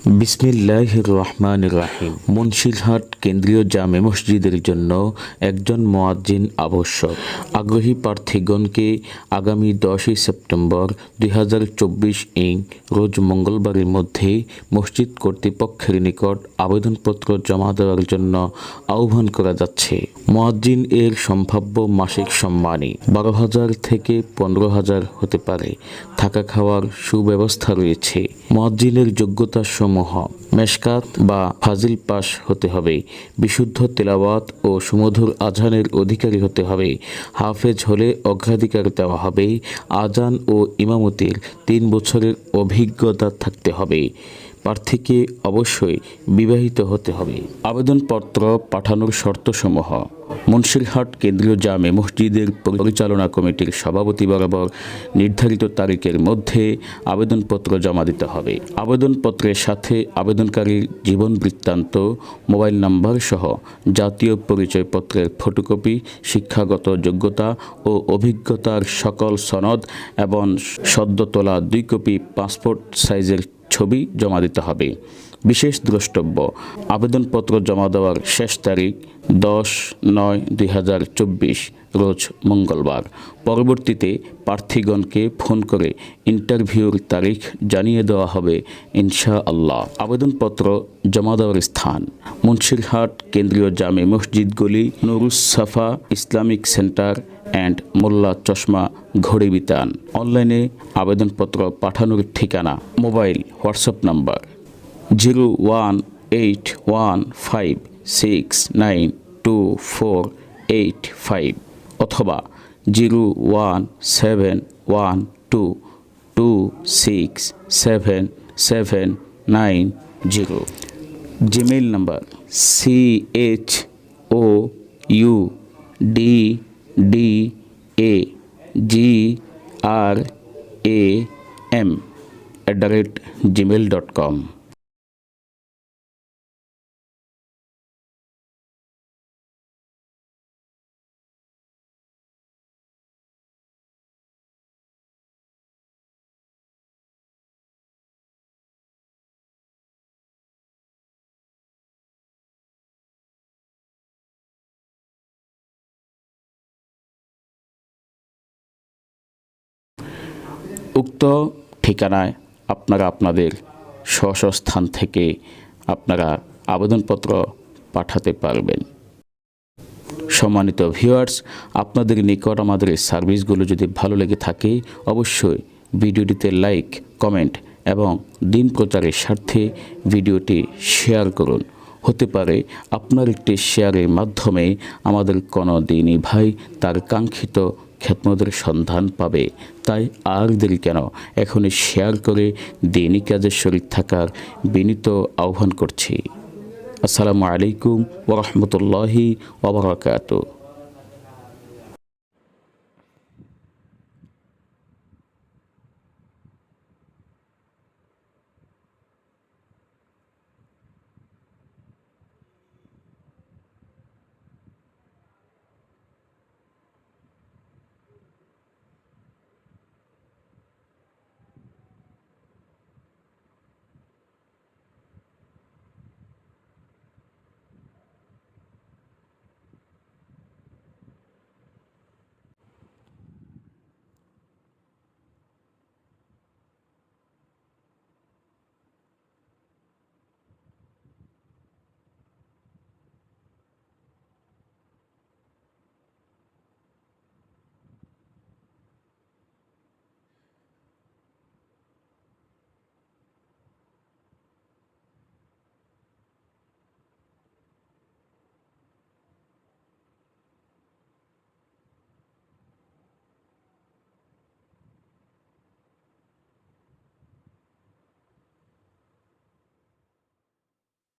বিসমিল্লাহির রহমানির রহিম। মুন্সিরহাট কেন্দ্রীয় জামে মসজিদের জন্য একজন মুয়াজ্জিন আবশ্যক। আগ্রহী প্রার্থীগণকে আগামী 10 সেপ্টেম্বর 2024 রোজ মঙ্গলবারের মধ্যে মসজিদ কর্তৃপক্ষের নিকট আবেদনপত্র জমা দেওয়ার জন্য আহ্বান করা যাচ্ছে। মুয়াজ্জিন এর সম্ভাব্য মাসিক সম্মানী 12,000 থেকে 15,000 হতে পারে। থাকা খাওয়ার সুব্যবস্থা রয়েছে। মুয়াজ্জিনের যোগ্যতা সমূহ: মেশকাত বা ফাজিল পাস হতে হবে, বিশুদ্ধ তেলাওয়াত ও সুমধুর আজানের অধিকারী হতে হবে, হাফেজ হলে অগ্রাধিকার দেওয়া হবে, আজান ও ইমামতির 3 বছরের অভিজ্ঞতা থাকতে হবে। প্রার্থীকে অবশ্যই বিবাহিত হতে হবে। আবেদনপত্র পাঠানোর শর্তসমূহ: মুন্সিরহাট কেন্দ্রীয় জামে মসজিদের পরিচালনা কমিটির সভাপতি বরাবর নির্ধারিত তারিখের মধ্যে আবেদনপত্র জমা দিতে হবে। আবেদনপত্রের সাথে আবেদনকারীর জীবন বৃত্তান্ত, মোবাইল নাম্বার সহ জাতীয় পরিচয়পত্রের ফটোকপি, শিক্ষাগত যোগ্যতা ও অভিজ্ঞতার সকল সনদ এবং সদ্য তোলা 2 কপি পাসপোর্ট সাইজের ছবি জমা দিতে হবে। বিশেষ দ্রষ্টব্য: আবেদনপত্র জমা দেওয়ার শেষ তারিখ 10/9/2024 রোজ মঙ্গলবার। পরবর্তীতে প্রার্থীগণকে ফোন করে ইন্টারভিউর তারিখ জানিয়ে দেওয়া হবে ইনশাআল্লাহ। আবেদনপত্র জমা দেওয়ার স্থান: মুন্সিরহাট কেন্দ্রীয় জামে মসজিদ গলি, নুরুস সাফা ইসলামিক সেন্টার অ্যান্ড মোল্লা চশমা ঘড়িবিতান। অনলাইনে আবেদনপত্র পাঠানোর ঠিকানা: মোবাইল হোয়াটসঅ্যাপ নাম্বার 01815692485 অথবা 01712267790। Gmail number choudgram@gmail.com। উক্ত ঠিকানায় আপনারা আপনাদের স্ব স্থান থেকে আপনারা আবেদনপত্র পাঠাতে পারবেন। সম্মানিত ভিউয়ার্স, আপনাদের নিকট আমাদের এই সার্ভিসগুলো যদি ভালো লেগে থাকে অবশ্যই ভিডিওটিতে লাইক, কমেন্ট এবং দিন প্রচারের স্বার্থে ভিডিওটি শেয়ার করুন। হতে পারে আপনার একটি শেয়ারের মাধ্যমে আমাদের কোনো দিনই ভাই তার কাঙ্ক্ষিত খেদমতের সন্ধান পাবে। তাই আর দেরি কেন, এখনই শেয়ার করে দিনই কাজে শরীক থাকার বিনীত আহ্বান করছি। আসসালামু আলাইকুম ওয়া রাহমাতুল্লাহি ওয়া বারাকাতুহু।